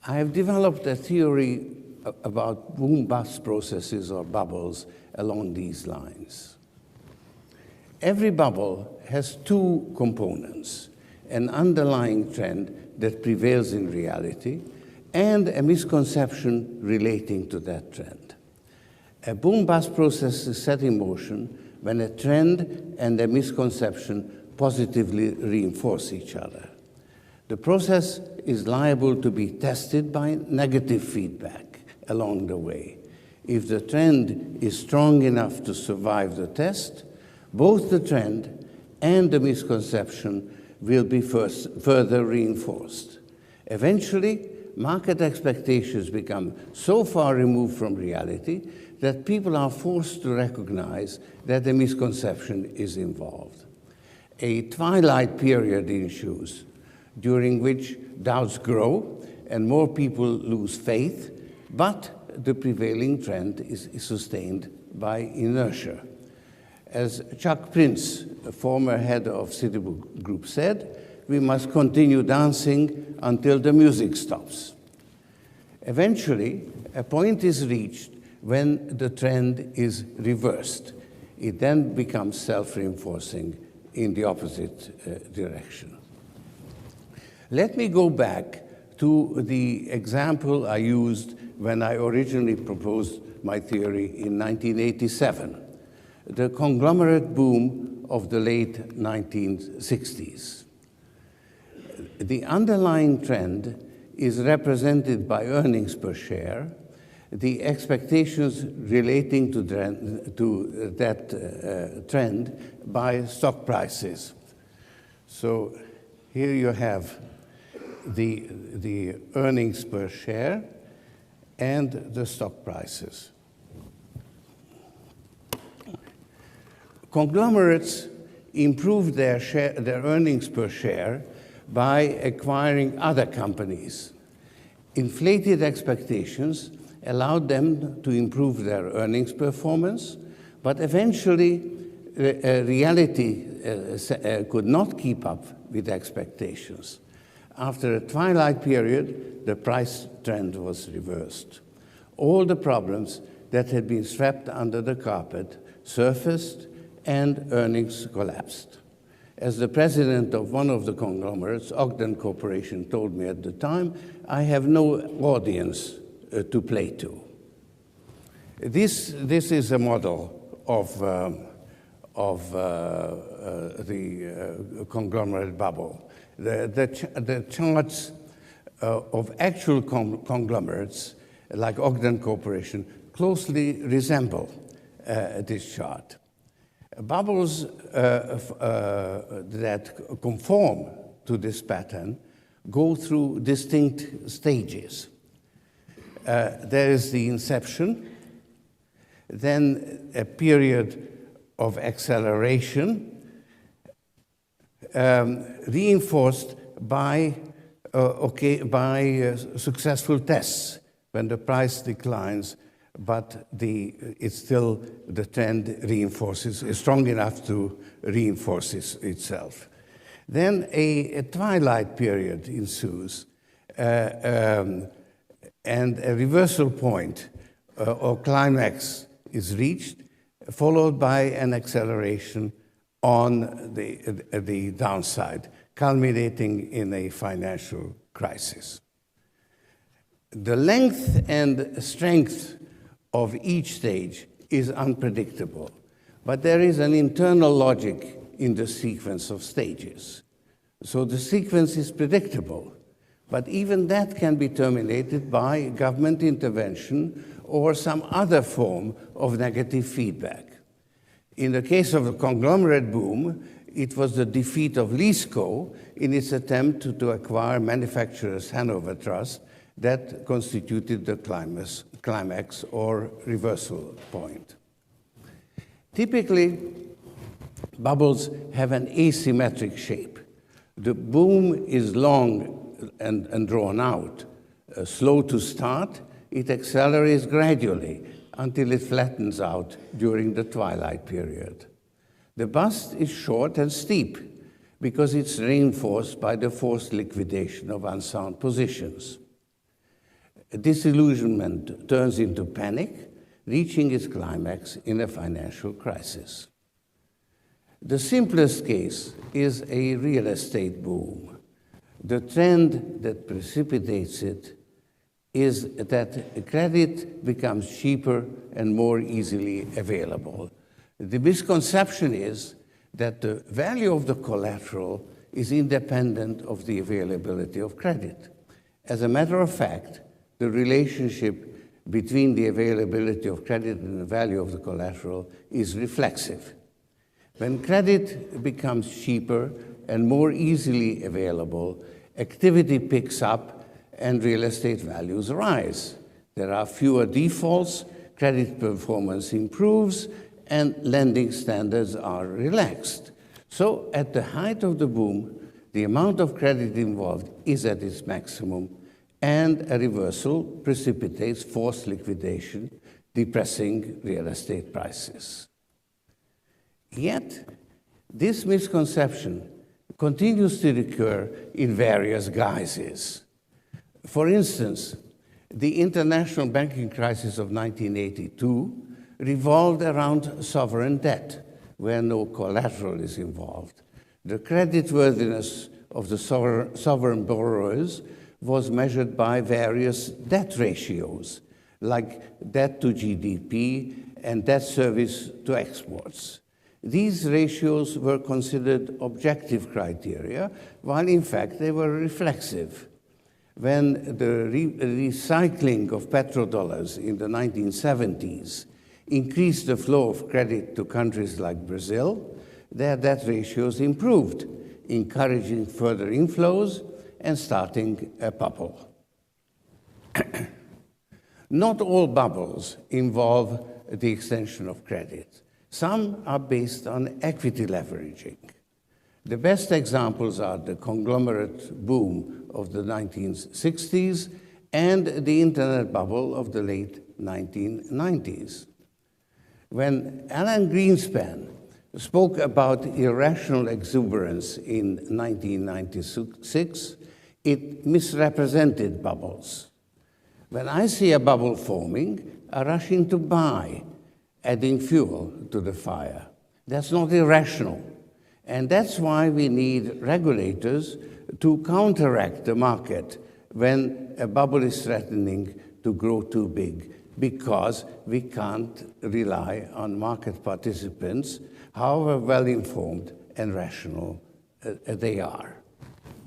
I have developed a theory about boom-bust processes or bubbles along these lines. Every bubble has two components: an underlying trend that prevails in reality and a misconception relating to that trend. A boom-bust process is set in motion when a trend and a misconception positively reinforce each other. The process is liable to be tested by negative feedback along the way. If the trend is strong enough to survive the test, both the trend and the misconception will be further reinforced. Eventually, market expectations become so far removed from reality that people are forced to recognize that a misconception is involved. A twilight period ensues, during which doubts grow and more people lose faith, but the prevailing trend is sustained by inertia. As Chuck Prince, a former head of Citigroup, said, we must continue dancing until the music stops. Eventually, a point is reached when the trend is reversed. It then becomes self-reinforcing in the opposite direction. Let me go back to the example I used when I originally proposed my theory in 1987, the conglomerate boom of the late 1960s. The underlying trend is represented by earnings per share, the expectations relating to that trend by stock prices. So here you have the earnings per share and the stock prices. Conglomerates improve their earnings per share by acquiring other companies. Inflated expectations allowed them to improve their earnings performance, but eventually reality could not keep up with expectations. After a twilight period, the price trend was reversed. All the problems that had been swept under the carpet surfaced and earnings collapsed. As the president of one of the conglomerates, Ogden Corporation, told me at the time, I have no audience to play to. This is a model of the conglomerate bubble. The charts of actual conglomerates, like Ogden Corporation, closely resemble this chart. Bubbles that conform to this pattern go through distinct stages. There is the inception, then a period of acceleration, reinforced by successful tests when the price declines, but the trend reinforces, is strong enough to reinforce itself. Then a twilight period ensues, and a reversal point or climax is reached, followed by an acceleration on the downside, culminating in a financial crisis. The length and strength of each stage is unpredictable, but there is an internal logic in the sequence of stages. So the sequence is predictable, but even that can be terminated by government intervention or some other form of negative feedback. In the case of the conglomerate boom, it was the defeat of Lisco in its attempt to acquire manufacturers Hanover Trust that constituted the climax or reversal point. Typically, bubbles have an asymmetric shape. The boom is long and drawn out. Slow to start, it accelerates gradually until it flattens out during the twilight period. The bust is short and steep because it's reinforced by the forced liquidation of unsound positions. disillusionment turns into panic, reaching its climax in a financial crisis. The simplest case is a real estate boom. The trend that precipitates it is that credit becomes cheaper and more easily available. The misconception is that the value of the collateral is independent of the availability of credit. As a matter of fact, the relationship between the availability of credit and the value of the collateral is reflexive. When credit becomes cheaper and more easily available, activity picks up and real estate values rise. There are fewer defaults, credit performance improves, and lending standards are relaxed. So at the height of the boom, the amount of credit involved is at its maximum, and a reversal precipitates forced liquidation, depressing real estate prices. Yet, this misconception continues to recur in various guises. For instance, the international banking crisis of 1982 revolved around sovereign debt, where no collateral is involved. The creditworthiness of the sovereign borrowers was measured by various debt ratios, like debt to GDP and debt service to exports. These ratios were considered objective criteria, while in fact they were reflexive. When the recycling of petrodollars in the 1970s increased the flow of credit to countries like Brazil, their debt ratios improved, encouraging further inflows and starting a bubble. Not all bubbles involve the extension of credit. Some are based on equity leveraging. The best examples are the conglomerate boom of the 1960s and the internet bubble of the late 1990s. When Alan Greenspan spoke about irrational exuberance in 1996, it misrepresented bubbles. When I see a bubble forming, I rush in to buy, adding fuel to the fire. That's not irrational. And that's why we need regulators to counteract the market when a bubble is threatening to grow too big, because we can't rely on market participants, however well-informed and rational they are.